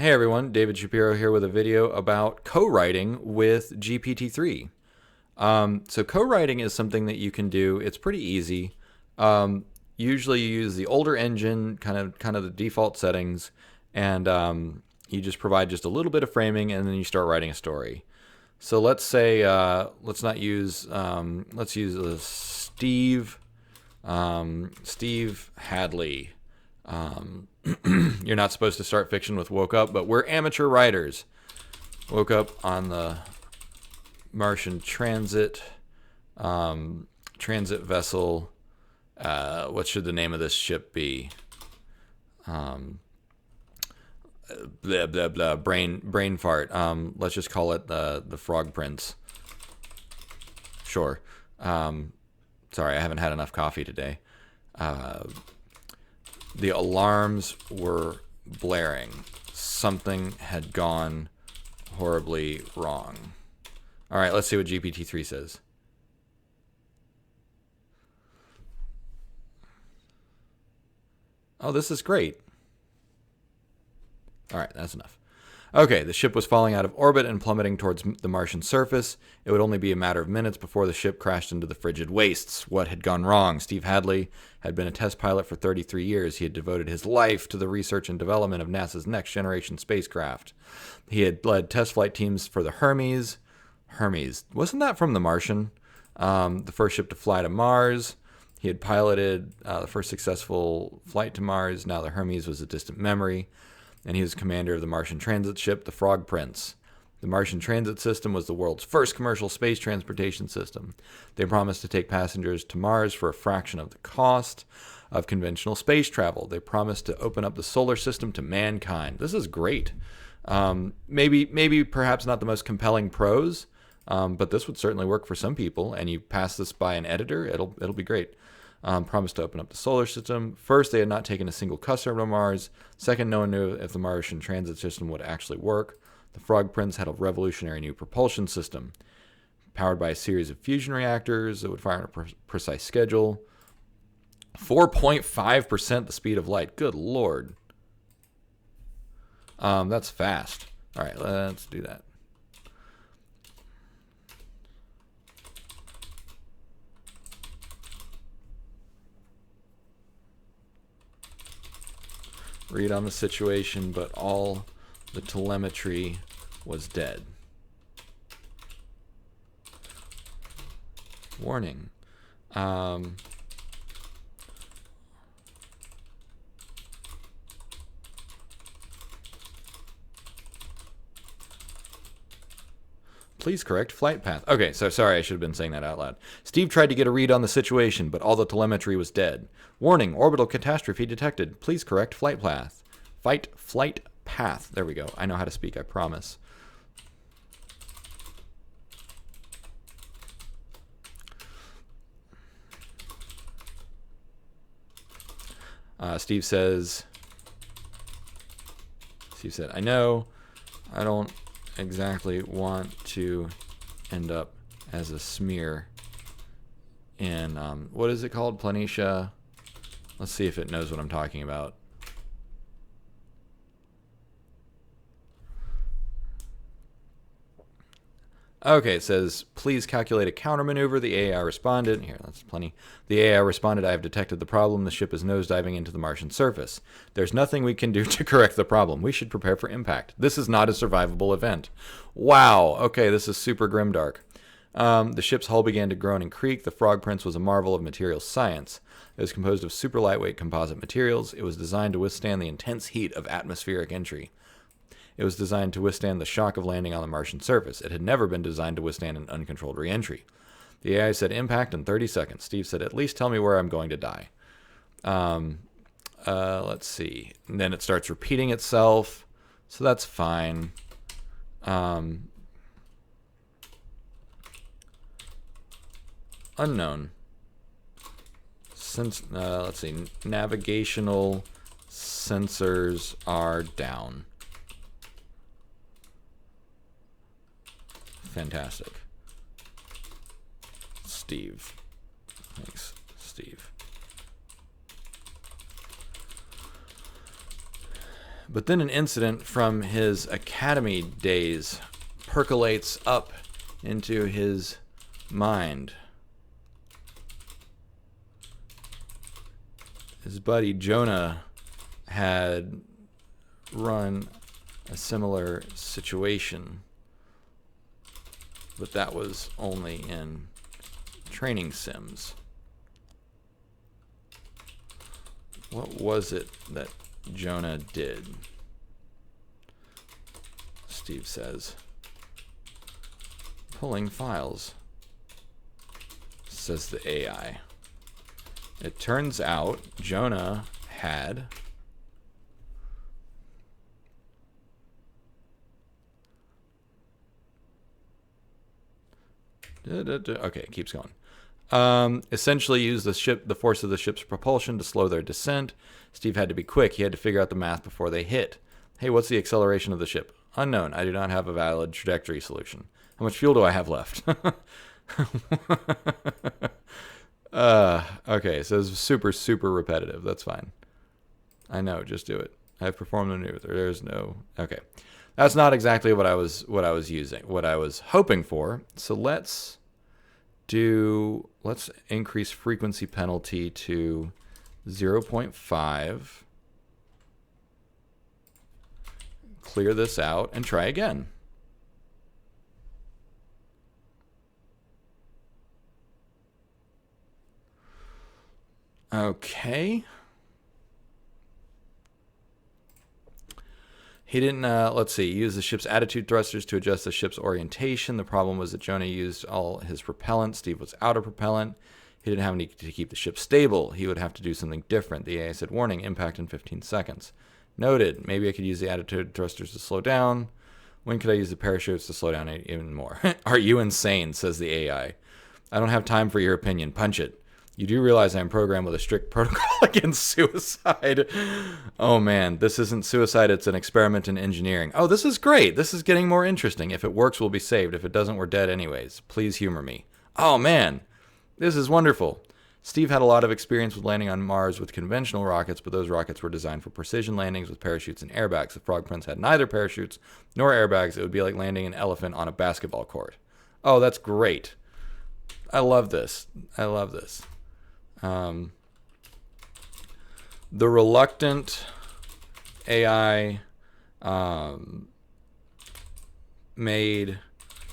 Hey everyone, David Shapiro here with a video about co-writing with GPT-3. So co-writing is something that you can do. It's pretty easy. Usually you use the older engine, kind of the default settings, and you just provide just a little bit of framing, and then you start writing a story. So let's say let's use Steve Hadley. You're not supposed to start fiction with woke up, but we're amateur writers. Woke up on the Martian transit vessel. What should the name of this ship be? Blah blah blah. Brain fart. Let's just call it the Frog Prince. Sure. Sorry, I haven't had enough coffee today. The alarms were blaring. Something had gone horribly wrong. All right, let's see what GPT-3 says. Oh, this is great. All right, that's enough. Okay, the ship was falling out of orbit and plummeting towards the Martian surface. It would only be a matter of minutes before the ship crashed into the frigid wastes. What had gone wrong? Steve Hadley had been a test pilot for 33 years. He had devoted his life to the research and development of NASA's next-generation spacecraft. He had led test flight teams for the Hermes. Hermes. Wasn't that from The Martian? The first ship to fly to Mars. He had piloted the first successful flight to Mars. Now the Hermes was a distant memory. And he was commander of the Martian transit ship, the Frog Prince. The Martian transit system was the world's first commercial space transportation system. They promised to take passengers to Mars for a fraction of the cost of conventional space travel. They promised to open up the solar system to mankind. This is great. Maybe perhaps not the most compelling prose, but this would certainly work for some people. And you pass this by an editor, it'll be great. Promised to open up the solar system. First, they had not taken a single customer to Mars. Second, no one knew if the Martian transit system would actually work. The Frog Prince had a revolutionary new propulsion system, powered by a series of fusion reactors that would fire on a precise schedule. 4.5% the speed of light. Good Lord. That's fast. All right, let's do that. Read on the situation, but all the telemetry was dead. Warning. Please correct flight path. Okay, so sorry, I should have been saying that out loud. Steve tried to get a read on the situation, but all the telemetry was dead. Warning, orbital catastrophe detected. Please correct flight path. Flight path. There we go. I know how to speak, I promise. Steve said, I know, I don't exactly want to end up as a smear in, what is it called? Planitia. Let's see if it knows what I'm talking about. Okay, it says, please calculate a countermaneuver. The AI responded. Here, that's plenty. The AI responded, I have detected the problem. The ship is nosediving into the Martian surface. There's nothing we can do to correct the problem. We should prepare for impact. This is not a survivable event. Wow. Okay, this is super grimdark. The ship's hull began to groan and creak. The Frog Prince was a marvel of materials science. It was composed of super lightweight composite materials. It was designed to withstand the intense heat of atmospheric entry. It was designed to withstand the shock of landing on the Martian surface. It had never been designed to withstand an uncontrolled re-entry. The AI said impact in 30 seconds. Steve said, at least tell me where I'm going to die. Let's see. And then it starts repeating itself. So that's fine. Unknown. Let's see. Navigational sensors are down. Fantastic. Steve. Thanks, Steve. But then an incident from his academy days percolates up into his mind. His buddy Jonah had run a similar situation, but that was only in training sims. What was it that Jonah did? Steve says. Pulling files, says the AI. It turns out Jonah had okay, it keeps going. Essentially used the force of the ship's propulsion to slow their descent. Steve had to be quick. He had to figure out the math before they hit. Hey, what's the acceleration of the ship? Unknown. I do not have a valid trajectory solution. How much fuel do I have left? Okay, so it's super, super repetitive. That's fine. I know, just do it. I've performed the maneuver. There's no... Okay. That's not exactly what I was hoping for. So let's increase frequency penalty to 0.5. Clear this out and try again. Okay. He didn't, let's see, use the ship's attitude thrusters to adjust the ship's orientation. The problem was that Jonah used all his propellant. Steve was out of propellant. He didn't have any to keep the ship stable. He would have to do something different. The AI said, warning, impact in 15 seconds. Noted. Maybe I could use the attitude thrusters to slow down. When could I use the parachutes to slow down even more? Are you insane, says the AI. I don't have time for your opinion. Punch it. You do realize I'm programmed with a strict protocol against suicide. Oh man, this isn't suicide, it's an experiment in engineering. Oh, this is great. This is getting more interesting. If it works, we'll be saved. If it doesn't, we're dead anyways. Please humor me. Oh man, this is wonderful. Steve had a lot of experience with landing on Mars with conventional rockets, but those rockets were designed for precision landings with parachutes and airbags. If Frog Prince had neither parachutes nor airbags, it would be like landing an elephant on a basketball court. Oh, that's great. I love this. I love this. The reluctant AI made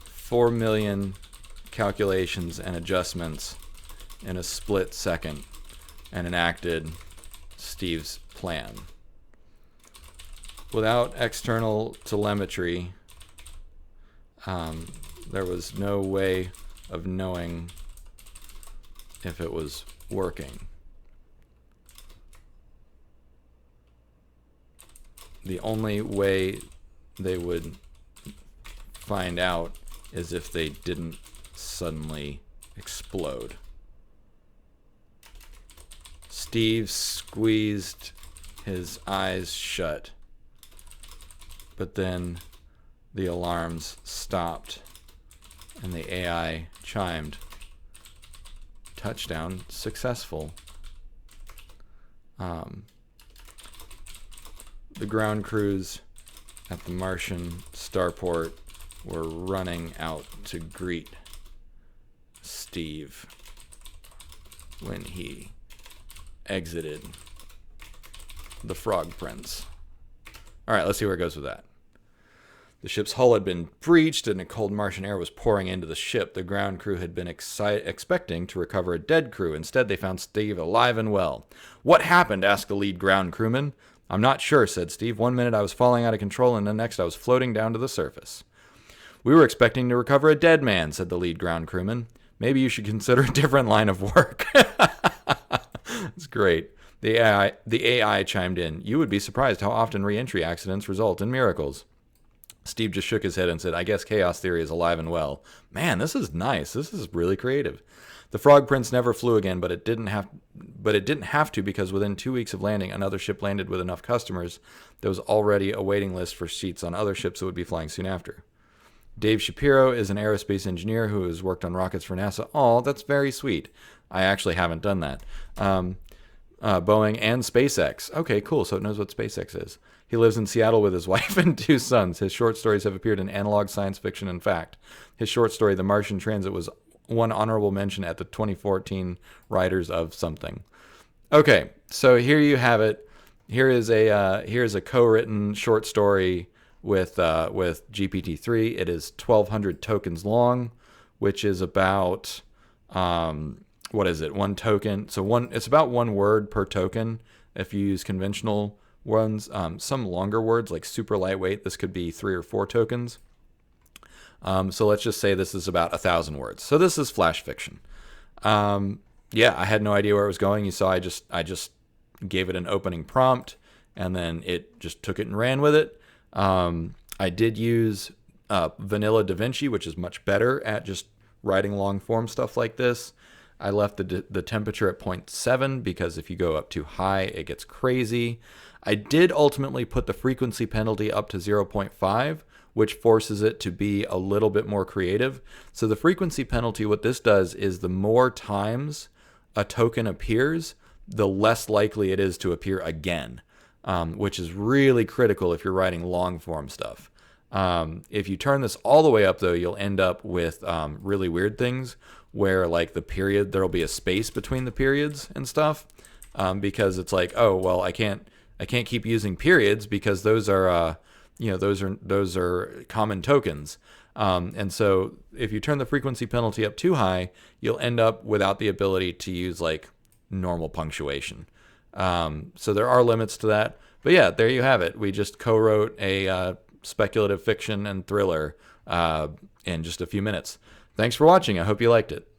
4 million calculations and adjustments in a split second and enacted Steve's plan. Without external telemetry, there was no way of knowing if it was working. The only way they would find out is if they didn't suddenly explode. Steve squeezed his eyes shut, but then the alarms stopped and the AI chimed. Touchdown successful. The ground crews at the Martian starport were running out to greet Steve when he exited the Frog Prince. All right, let's see where it goes with that. The ship's hull had been breached and a cold Martian air was pouring into the ship. The ground crew had been expecting to recover a dead crew. Instead, they found Steve alive and well. What happened? Asked the lead ground crewman. I'm not sure, said Steve. 1 minute I was falling out of control and the next I was floating down to the surface. We were expecting to recover a dead man, said the lead ground crewman. Maybe you should consider a different line of work. That's great. The AI chimed in. You would be surprised how often re-entry accidents result in miracles. Steve just shook his head and said, I guess chaos theory is alive and well. Man, this is nice. This is really creative. The Frog Prince never flew again, but it didn't have to because within 2 weeks of landing, another ship landed with enough customers. There was already a waiting list for seats on other ships that would be flying soon after. Dave Shapiro is an aerospace engineer who has worked on rockets for NASA. Oh, that's very sweet. I actually haven't done that. Boeing and SpaceX. Okay, cool. So it knows what SpaceX is. He lives in Seattle with his wife and 2 sons. His short stories have appeared in analog science fiction and fact. His short story, The Martian Transit, was one honorable mention at the 2014 Writers of something. Okay, so here you have it. Here's a co-written short story with GPT-3. It is 1,200 tokens long, which is about what is it? 1 token. So it's about 1 word per token. If you use conventional ones, some longer words like super lightweight, this could be 3 or 4 tokens. So let's just say this is about 1,000 words. So this is flash fiction. Yeah, I had no idea where it was going. You saw I just gave it an opening prompt, and then it just took it and ran with it. I did use Vanilla DaVinci, which is much better at just writing long form stuff like this. I left the temperature at 0.7 because if you go up too high, it gets crazy. I did ultimately put the frequency penalty up to 0.5, which forces it to be a little bit more creative. So the frequency penalty, what this does is the more times a token appears, the less likely it is to appear again, which is really critical if you're writing long form stuff. If you turn this all the way up, though, you'll end up with really weird things where, like, the period, there'll be a space between the periods and stuff, because it's like, oh, well, I can't keep using periods because those are those are common tokens. And so if you turn the frequency penalty up too high, you'll end up without the ability to use like normal punctuation. So there are limits to that. But yeah, there you have it. We just co-wrote a speculative fiction and thriller in just a few minutes. Thanks for watching. I hope you liked it.